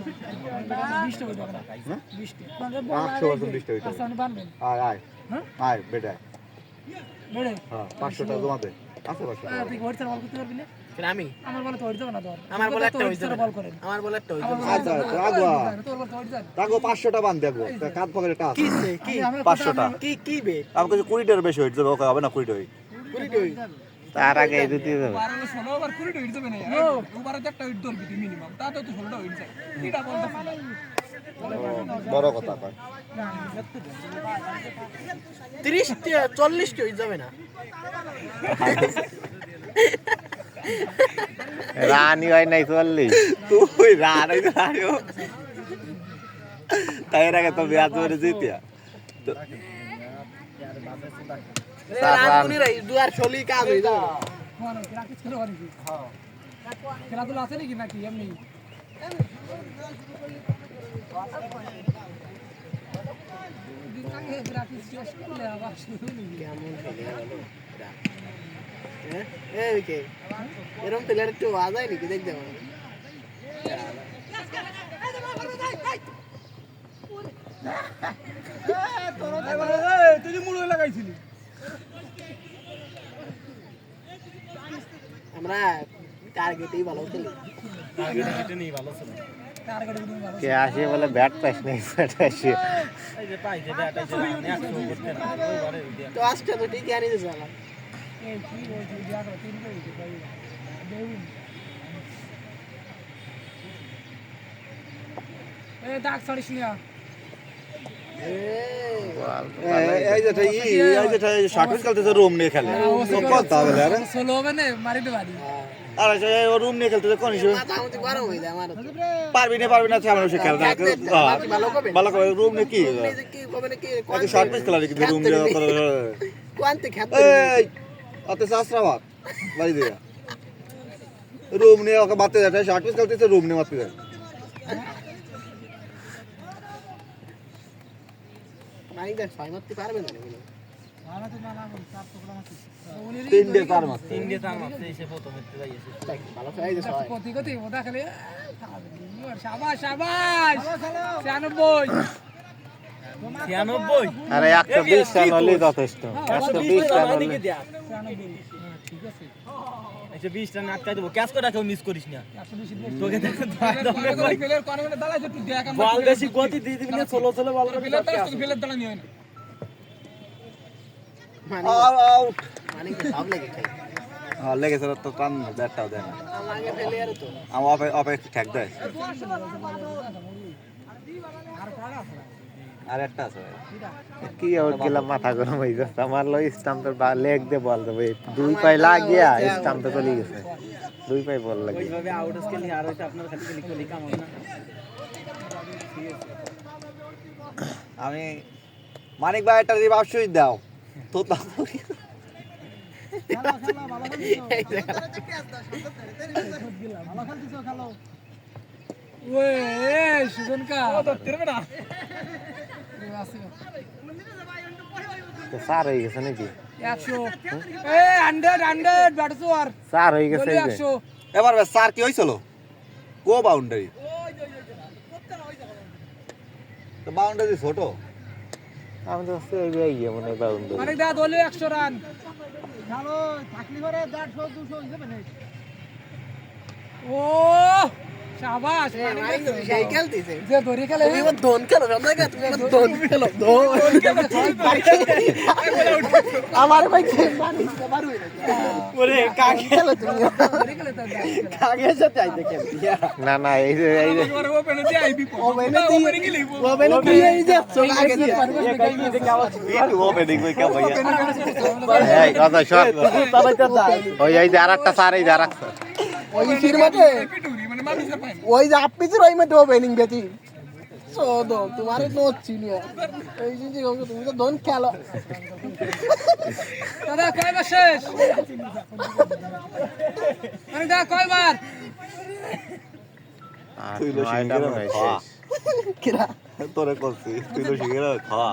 20টা হইতো না 20টা মানে 20টা হইতো আচ্ছা আমি বানবেন আয় আয় হ্যাঁ আয় বেটা বেড়ে হ্যাঁ 500 টাকা জমা দে আছে 500 টাকা তুই হোয়াটসঅ্যাপ বল করতে পারবি না কেন আমি আমার বলে তো হইতো না তোর আমার বলে একটা হইছে বল করেন আমার বলে একটা হইছে আচ্ছা রাগো তোর বল তো হইতো রাগো 500 টাকা বান দেখো কাঁধ পকেটে টাকা কি সে কি 500 টাকা কি কি বে আমি কাছে 20 টাকার বেশি হইছে ওকে হবে না 20 টাকা কুড়ি কই তার আগে দিতে যাবে 16 বার 20টা হইতো না ওবারে একটা হইতো ধরবি মিনিমাম তা তো 16টা হইছে এটা বলতে বড় কথা কয় 30 40 টি হই যাবে না রানি হয় নাই 40 তুই রান হইছে আরে তাই আগে তো বিয়া করে জিতিয়া রাগুনি রাই দুয়ার চলি কাজ হই যাবে মানে প্র্যাকটিস করে পারি হ্যাঁ খেলাধুলা আছে নাকি নাকি এমনি দিন আগে প্র্যাকটিস শেষ করলে আবার শুরু হয়ে কেমন খেলে গেল হ্যাঁ এই কে এরকম প্লেয়ার একটু আওয়াজ হয় নাকি দেখ যাবো তুই মুড়ো লাগাইছিলি আমরা টার্গেটেই ভালো খেলি টার্গেটে নেই ভালো ছিল কে আসে বলে ব্যাট পাইস নাই ব্যাট আসে এই যে পাই যে ব্যাট আইছে 100 করতে না ওইবারে তো আজকে তো ঠিক আনি দিছ না এই কি বলছিস দিয়া তো তিন করে দিতে পারি দেউন এই দাগ ছড়িস না এই যে শাটল খেলতেছে রুম নিয়ে খেলে কথা বলে আরে সোলো হবে না মারি দে বাড়ি আরে সে রুম নিয়ে খেলতেছে কোন হিসেবে মাথা আমাকে গরম হই যায় আমার পারবি না সামনে সে খেলে না ভালো করে রুম নিয়ে কি কি কবে না কি কত শর্ট পিস খেলা কি রুম নিয়ে কোয়ান্তে খেতে এই অত শাস্ত্রাবাদ বাড়ি দিয়া রুম নিয়ে ওকে মারতে যায় শর্ট পিস খেলতেছে রুম নিয়ে মারতে যায় মারি দেখ ছয় মারতে পারবে না এগুলো মারা তো না বল চার টুকরা মাছ তিন দিয়ে চার মাস এসে প্রথম হতে যাইছে ভালো খাই দে সবাই কতি কতি ওটা খেলে শাবাশ শাবাশ 96 96 আরে 120 রান হলেই যথেষ্ট 120 রান হলে ঠিক আছে 120 রান আটকাই দেবো ক্যাচ করে কেউ মিস করিস না 120 তোকে দেখো প্লেয়ার কোন মানে দাঁড়াইছে তুই দেখ বল বেশি গতি দিয়ে দিবি না চলো বল করবি প্লেয়ার তো প্লেয়ার দাঁড়ানি হয় না আউট মানে কি সব লেগে খাই হ্যাঁ লেগেছে তো টান ব্যাটটাও দেয় না আমাকে ফেলে আর তো আমার অপে ঠেক দেয় আর একটা আছে কি আউট গেলাম মাথা গরম হয়ে যাচ্ছে আমার লো স্টাম্পের বা লেগ দিয়ে বল দেবে দুই পায়ে লাগিয়া স্টাম্পে চলে গেছে দুই পায়ে বল লাগে ওইভাবে আউট স্কেল আর হইছে আপনার খালি খালি কলি কাম হবে না আমি মানিক ভাই একটা রিভাব সুই দাও তো ওয়ে সুজন কা তো তেরবে না তো সার হয়ে গেছে নাকি 100 এ 100 ব্যাটস ওয়ার সার হয়ে গেছে এই যে 100 এবার স্যার কি হইছিল কো বাউন্ডারি তো বাউন্ডারি ছোট আমি তো সেই গিয়ে মনে বাউন্ডারি অনেক দা দলে 100 রান ভালো থাকলি করে 150 200 হইছে মানে ও শাবাশ সেই খেলতেছে যে ধরে খেলে তুমি দন খেলো না দেখা তুমি দন খেলো দন আমার ভাই মারি সবার হই ওরে কাকে খেলো তুমি ধরে খেলে তো কাকে সাথে আইতে খেল না এই যে ও পেনাল্টি আইবি ও বেনে এই যে চলে আগে দিয়ে ও বেডিং কই কা ভাইয়া এই কথা শট ওই এই যে আরেকটা সার এই যে আরেকটা ওই সিনেমাতে পিটুরি মানে মানুষের পায় ওই যে আপনি যে ওই মধ্যে ওপেনিং বেটি সো দো তোমারে নো চিনিয়া এই যে তুমি তো দন খেলো দাদা কয়বার শেষ মানে দা কয়বার তুই লো শিখে কিরা তোরে করছি তুই লো শিখে খা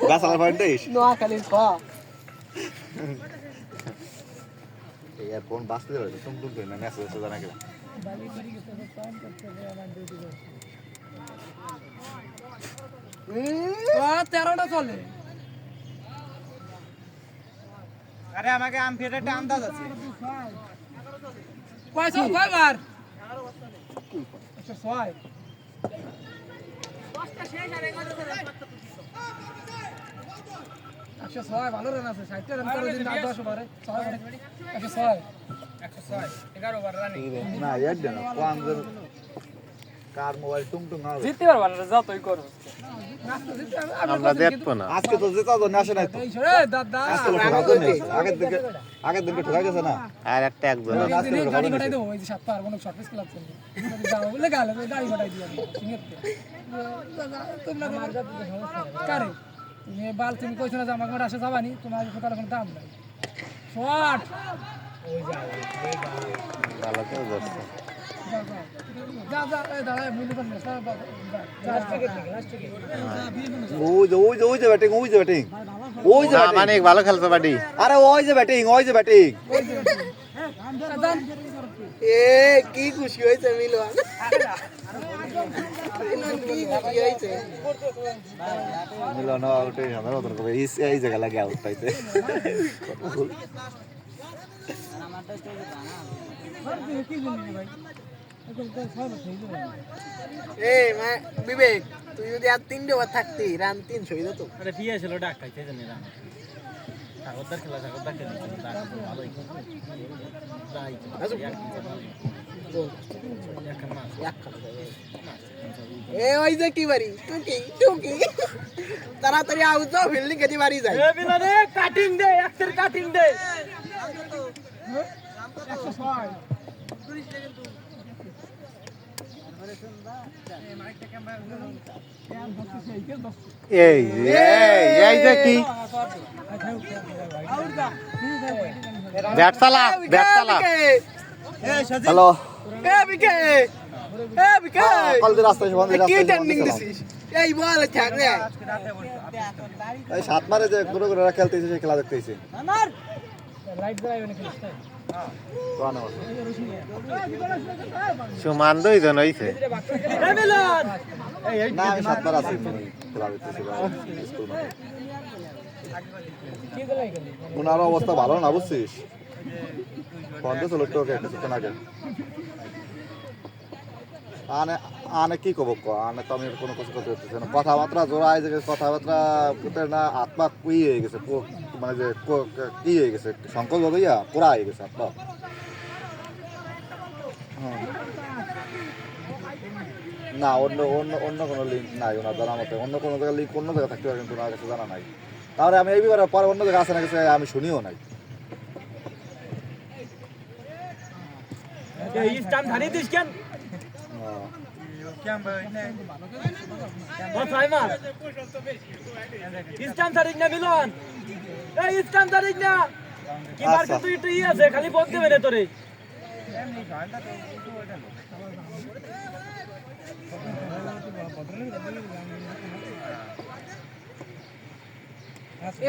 গাছালা ফাইন্ডিস নোয়া খালি খা यार फोन बास्ते रहे तुम कहीं ना मैसेज तो जाना क्या তেরোটা চলে আরে আমাকে আম ফেটে একটা আন্দাজ আছে কয়বার 106 106 ভালো রান আছে 60 রান করে দিন 10 ওভারে 106 11 ওভার রানিং না ইয়ার দেন কোয়াঙ্গের কার মোবাইল টুংটুং হবে জিততে পারবা না যা তুই করো আমরা দেখবো না আজকে তো জেতা তো আসে নাই তো এই রে দাদা আজকে তো ঠকাতো নেই আগের দিনকে ঠকা গেছে না আর একটা একজন আজকে গাড়ি ঘটাই দেবো ওই যে সাতটা আর কোনো শর্ট পিস ক্লাব চলবে যাও বলে গালে গাড়ি ঘটাই দিও সিঙ্গেতে তোমরা কারে তুমি বাল তুমি কইছ না যে আমাকে আসে যাবানি তোমার কোথাও কোনো দাম নাই শর্ট ওই যা ভালো কেউ বসছে যা যা এই দাঁড়ায় মিলে বসে লাস্ট টিকেট লাস্ট টিকেট ওই যে ব্যাটিং না মানে ভালো খেলতে পারি আরে ওই যে ব্যাটিং এ কি খুশি হয়েছে মিলন মিলন কি খুশি হয়েছে মিলন আউটে আমরা ওদের কবে এই জায়গা লাগে আউট পাইতে এ বিবেক তুই যদি আর 3 ওভার থাকতি রান 300 হয়ে যেত আরে পিয়া ছিল ডাক খাইতে জানি না সাগরদার খেলা সাগরদার খেলা ভালোই যাই এ ওই যে কি বাড়ি টুকি তাড়াতাড়ি আউট যাও ফিল্ডিং কেটে বাড়ি যায় এ বিলানে কাটিং দে একটার কাটিং দে 106 এই এই যে কি ব্যাট চালা হ্যালো এ বিকে কল দি রাস্তায় বন্ধ কি ট্রেন্ডিং দিছিস এই বল থাক রে এই সাত মারে যে গুরু খেলতেছে সেই খেলা দেখতেছে লাইট জ্বালাইবে নাকি সমান দুইজন হইছে এ মিলন না আমি সাত মার আছি খেলা দেখতেছি স্কুল মাঠে কি জ্বালাই গেল ওনার অবস্থা ভালো না বুঝছিস বন্ধ ছিল টোকে কিছুক্ষণ আগে আনে কি কব আনে তো আমি কোনো কিছু করতে পারতেছি না কথাবার্তা জোড়া এই যে কথাবার্তা পুতের না আত্মা কুই হয়ে গেছে মানে যে কি হয়ে গেছে সংকল্প ভাইয়া পুরা হয়ে গেছে আত্মা না অন্য অন্য অন্য কোনো লিঙ্ক নাই ওনার জানা মতে অন্য কোনো জায়গায় লিঙ্ক অন্য জায়গায় থাকতে পারে কিন্তু ওনার কাছে জানা নাই তাহলে আমি এই ব্যাপারে পরে অন্য জায়গায় আছে না গেছে আমি শুনিও নাই এই স্টাম্প ধানি দিস কেন ও সাইমন স্টাম্প ধারিস না মিলন এই স্টাম্প ধারিস না কি মার্কে তুই একটু ই আছে খালি বল দেবে না তোরে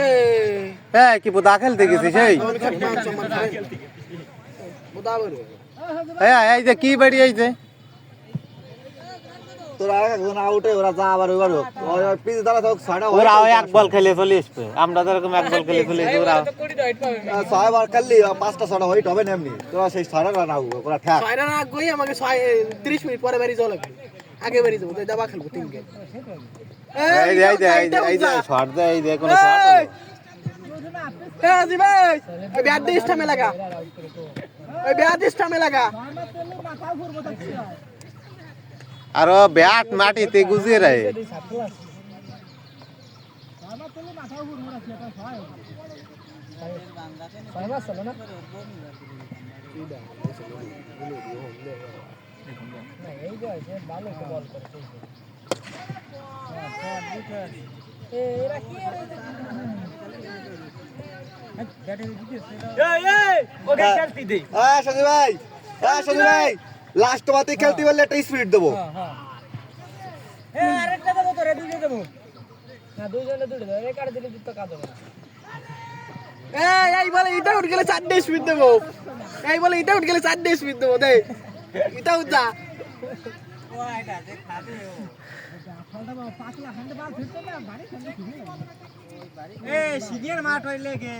এ হ্যাঁ কি বুদা খেলতে গেছিস এই বুদাবর হ্যাঁ এই যে কি বাড়ি আইছে তোরা একজন আউটে ওরা যা আবার ওইবার হোক ওই পিচ দ্বারা হোক ছয়টা ওরা এক বল খেলে চলে আসবে আমরা তো এরকম এক বল খেলে চলে আসবে ওরা ছয়বার খেললি 5টা 6টা হোয়াইট হবে না এমনি তোরা সেই 6টা রান আউট ওরা ঠ্যাক 6 রান আগে আমাকে 30 মিনিট পরে বাড়ি যাওয়া লাগবে আগে বাড়ি যাবো তাই দাবা খেলবো 3 গেম এই যে শর্ট দে এই যে কোনো শর্ট এ জি ভাই এই ব্যাট দিয়ে স্টামে লাগা এই ব্যাট দিয়ে স্টামে লাগা আর ব্যাট মাটিতে গুজিয়ে রায় এই এই ওকে খেলতি দে সজীব ভাই লাস্ট বাতে খেলতে বললে একটা স্পিড দেবো আরেকটা দেবো তো রেডি দিয়ে দেবো না দুইজনে দুটো দেবো এই কাটে দিলে তো কাজ হবে না এই বলে এটা উঠ গেলে 4 স্পিড দেবো এই বলে এটা উঠ গেলে 4 স্পিড দেবো দে এটা উঠা সিনিয়র মাঠ হইলে গে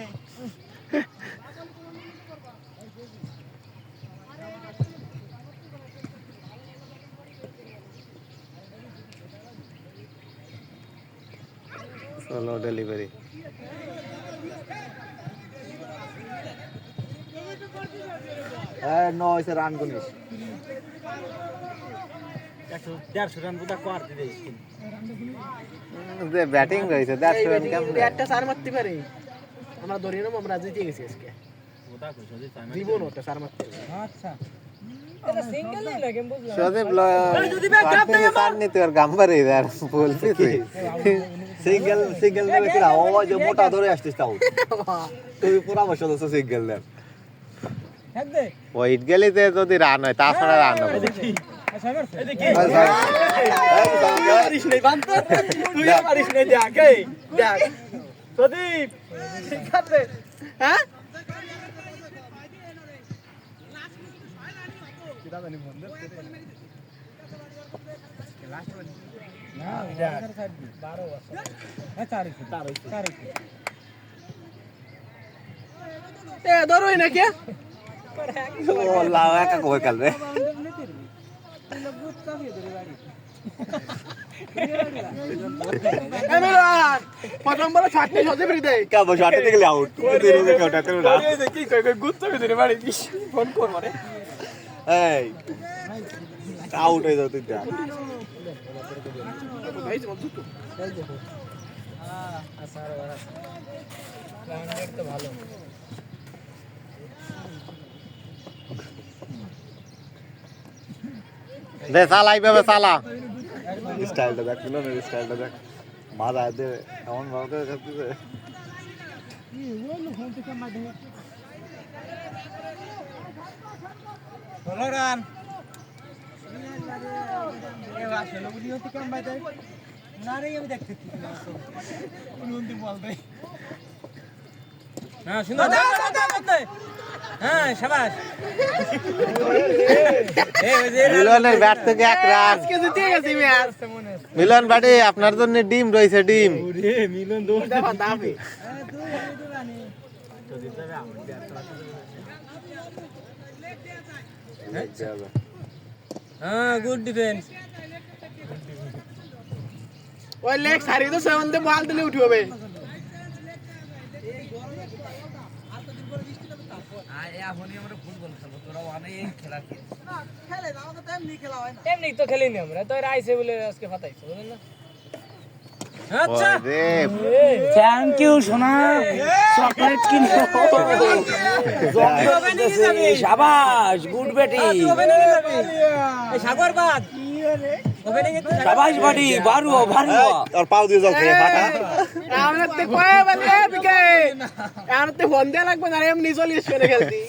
সোলো ডেলিভারি নয়সে রান গুনিস 150 রান বুদা কর দিবে যে ব্যাটিং রয়েছে দ্যাটস ওয়ান কেমন একটা সার মারতে পারে আমরা ধরে নেব আমরা জিতে গেছি আজকে বুদা কইছো যে টাইম জীবন ওটা সার মারতে পারে আচ্ছা এটা সিঙ্গেল নেই না গেম বুঝলাম সদীপ সার নিতে আর গাম্বারে আর বলছি তুই সিঙ্গেল নেবে কিনা ও যে মোটা ধরে আসছিস তাও তুই পরামর্শ দিচ্ছ সিঙ্গেল নেব হ্যাঁ দে ওইট গেলিতে যদি রান হয় তাছাড়া রান হবে না। আচ্ছা করছে পারিস নাই বান্ত তুই পারিস নাই দেখ এই দেখ প্রদীপ ঠিক আছে হ্যাঁ না 12 বছর হ্যাঁ 4 এ ধরোই না কে ও লাও একা কই কাল রে এমরান প্রথম বলে 60 সজে ফ্রি দেই কা বসে আটে দিলে আউট তুই রোজে কাটা করে না কি কই কই গুত্ত ভিতরে বাড়ি দিস ফোন কর মানে এই আউট হয়ে যাও তুই যা ভাই বন্ধু তো তো ভালো দে চালা এইভাবে চালা স্টাইলটা দেখ তুই না স্টাইলটা দেখ মারা দে এমন ভাবে করতেছে হলো রান এ আসলে উনি হতে কেমন বাইতে না রে আমি দেখতে উনি বল দেই হ্যাঁ সুন্দর হ্যাঁ শাবাশ মিলনের ব্যাট থেকে এক রান আজকে জিতে গেছি ম্যাচ মিলন বাড়ি আপনার জন্য ডিম রয়েছে ডিম ওরে মিলন দৌড় দেখো দাবি হ্যাঁ গুড ডিফেন্স ওই লেগ সারি তো সেভেন্থে বল দিলে উঠবে এমনি তো খেলিনি আমরা তো এরা আইছে বলে আজকে ফাটাইছে বুঝলেন না আচ্ছা ওরে, থ্যাংক ইউ সোনা চকলেট কিনো শাবাশ গুড ব্যাটিং ওপেনিং এ যাবি এই সাগর বাদ ওপেনিং এ শাবাশ বাড়ি বারু বারু আর পাও দিয়ে যাও খেয়ে ফাটা আমরাতে কয় বলে বিকে আমরাতে ফোন দেয়া লাগবে না এমনি চলিস করে খেলতি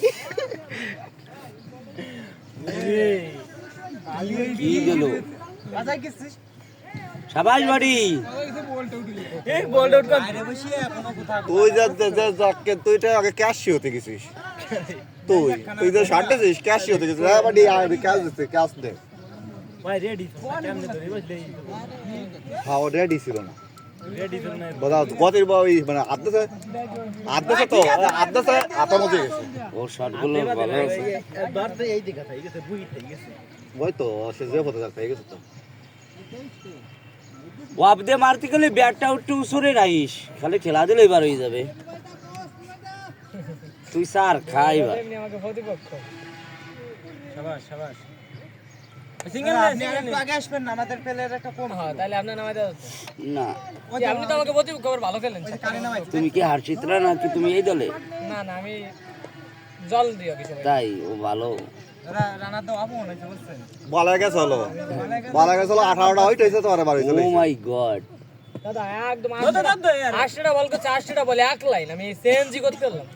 কি দিল শাবাশ বাড়ি এই বল আউট কর আরে বসিয়ে কোনো কথা তুই যা তুই তো আগে ক্যাশ হতে গেছিস তুই তো শার্টে যাস ক্যাশ হতে গেছিস বাড়ি আর ক্যাশ দিতে ক্যাশ দে ভাই রেডি কেমনে ধরে বসলে হ্যাঁ রেডি ছিল না রেডি তো না বদাও কতের বই মানে আদছে আতার মধ্যে গেছে ওর শটগুলো ভালো আছে বার তো এই দিকে থাকে গেছে বুই থেকে গেছে ওই তো সে যে হতে যাচ্ছে গেছে তো ওয়াপ দিয়ে মারতে গেলে ব্যাটটা একটু সরে রাখিস খালি খেলা দিলেই বার হয়ে যাবে তুই স্যার খাইবা এমনি আমাকে প্রতিপক্ষ শাবাশ শাবাশ সিঙ্গেল না আপনি একটু আগে আসবেন না আমাদের প্লেয়ার একটা কম হ্যাঁ তাহলে আপনার নামাই দেওয়া হচ্ছে না আপনি তো আমাকে প্রতিপক্ষ আবার ভালো খেলেন তুমি কি হারচিত্রা নাকি তুমি এই দলে না না আমি জল দিও কিছু তাই ও ভালো রানার তো আপন হইছে বুঝছেন বলা গেছে হলো 18টা হইতে হইছে তোমার বাড়ি ও চলে মাই গড দাদা একদম 8টা বল করছে 8টা বলে এক লাইন আমি সিএনজি করতে পারলাম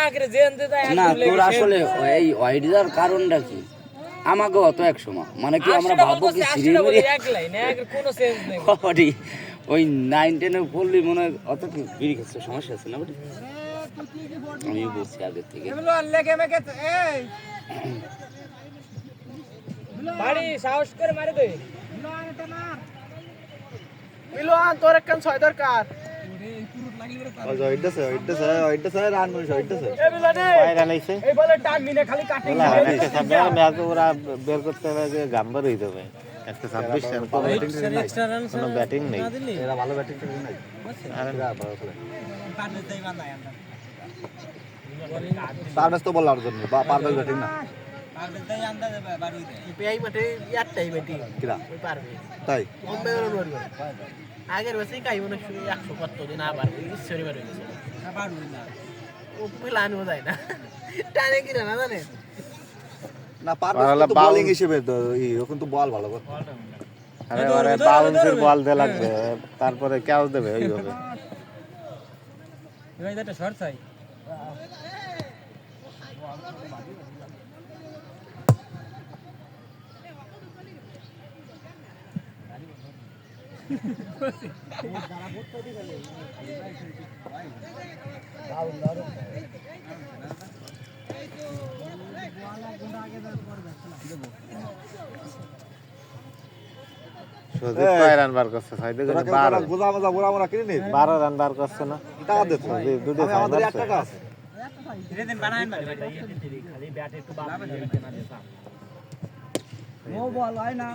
এক রে জেন দিতে না একদম তোর আসলে এই ওয়াইডার কারণটা কি আমাকে অত এক সময় মানে কি আমরা ভাববো কি সিরিয়াল এক লাইন এক কোনো সেন্স নেই কবাডি ওই 9-10 এ পড়লি মনে হয় অত কি বিড়ি খাচ্ছে সমস্যা আছে না বুঝলি আমি বলছি আগে থেকে এগুলো লেগে মেগে এই বাড়ি সাহস করে মারে দে মিলন তোর একখান ছয় দরকার ওই যে ওইটাছে রান করিস ওইটাছে পায়রা লাইছে এই বলে টান মিনে খালি কাটিং ওলা একটা সাবধান ম্যাচ ওরা বের করতে হবে যে গাম্বার হয়ে যাবে 126 রান কোনো কোনো ব্যাটিং নেই এরা ভালো ব্যাটিং করে নাই আর এরা ভালো খেলে পারভেজ তো বলার জন্য বা পারভেজ ব্যাটিং না পেয়াই মাঠে একটাই ব্যাটিং কিরা ওই পারবে তাই বম্বে ওর মারবে আগের বছরই কাই মনে হয় 100 কত দিন আবার ঈশ্বরী মারবে গেছে ও প্ল্যান ও যায় না টানে কি না জানে না পারভেজ তো বোলিং হিসেবে এখন তো বল ভালো করে আরে আরে বাউন্সের বল দে লাগবে তারপরে ক্যাচ দেবে এইভাবে ভাই এটা শর্ট চাই সুজিত কয় রান বার করছে সাইডে তোরা কেউ 12 গোজা মজা গোড়া মোড়া কিনে নে 12 রান বার করছে না টাকা দে তো সুজিত দুটো আমি আমাদের 1 টাকা আছে ধীরে দিন বানায় মারে খালি ব্যাট একটু বাপ দিতে না দে নো বল হয় না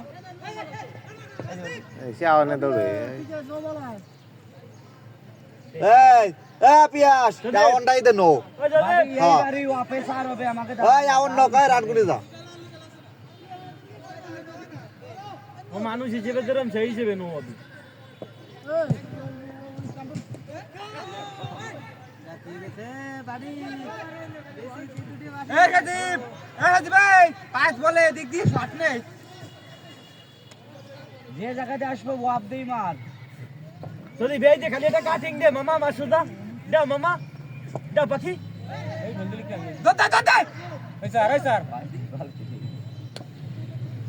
এই শাওনে দৌড়ে এই পিয়াস ডাউনটাই দে নো হ্যাঁ বাড়ি ওয়াপস আর হবে আমাকে এই আউন নো কয় রান করে যা ও মানুষ হিসেবে যেরকম সেই হিসেবে নো হবে যে জায়গাতে আসবো ওয়াপ দেই মার চলি বেই দে খালি এটা কাটিং দে মামা মাসুদা দাও মামা দাও পাখি এই বন্ধুলি কি আমি দতে এই স্যার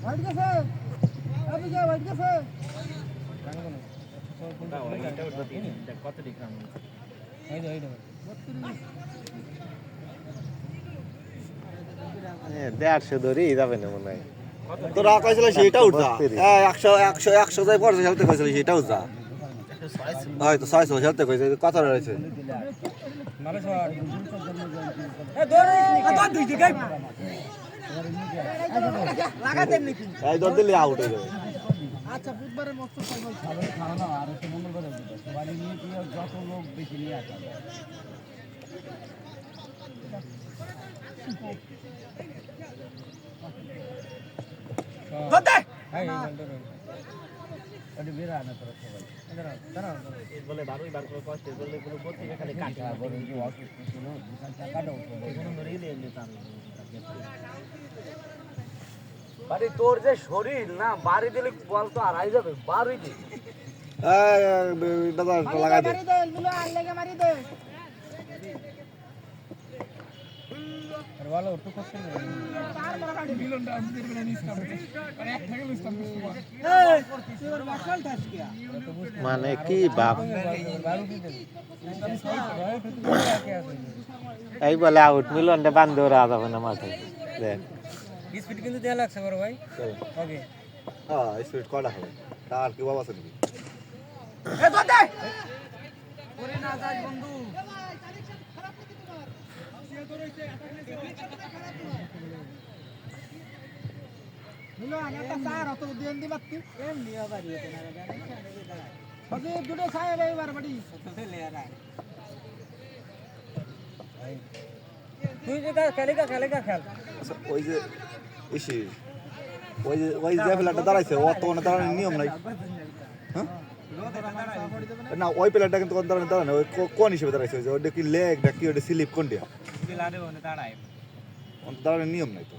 হোয়াইট গেছে আপনি যা হোয়াইট গেছে কত ডিগ্রাম এই দে 150 ধরেই যাবে না মনে হয় তোরা কইছিল সেটা উঠা 100 যাই পড়ছে খেলতে কইছিল সেটা উঠা হয়তো 600 খেলতে কইছে কত রয়েছে মানে স্যার এ ধরে কত দুই দিকে লাগাতেন নাকি এই দর দিলে আউট হয়ে যাবে আচ্ছা বুধবারে মস্ত সাইকেল খাওয়া না আর একটু মঙ্গলবারে সবাই নিয়ে কি যত লোক বেশি নিয়ে আসে দতে এই ওটা বেরা না তোরা সবাই দাঁড়াও বলে 12 বার করে কষ্ট বলে পুরো প্রত্যেকটা খালি কাটা বলে যে অসুস্থ ছিল বিশাল টাকাটা উঠলো এখানে ধরেই দিয়ে তার বাড়ি তোর যে শরীর না বাড়ি দিলে বল তো আড়াই যাবে বাড়ি দি এই দাদা লাগাই দে আর ভালো একটু কষ্ট করে মানে কি বাপ এই বলে আউট মিলনটা বান্ধে ওরা যাবে না মাঠে দেখ স্পিড কিন্তু দেয়া লাগছে বড় ভাই ওকে হ্যাঁ স্পিড কটা হবে তার কি বাবা আছে নাকি এ দতে ওরে না যাই বন্ধু মিলো একটা স্যার অত দিন দিবাতি এম নিয়া বাড়ি হতে না বাকি দুটো ছায়া ভাই বার বাড়ি তুই যে খেলেগা খেল ওই যে ইসি ওই যে প্লেয়ারটা দাঁড়াইছে ও তো মানে দাঁড়ানোর নিয়ম নাই হ্যাঁ না ওই প্লেয়ারটা কিন্তু দাঁড়ানো ওই কোন হিসেবে দাঁড়াইছে ওটা কি লেগ নাকি ওটা স্লিপ কোন দিয়া দাঁড়ানোর নিয়ম নাই তো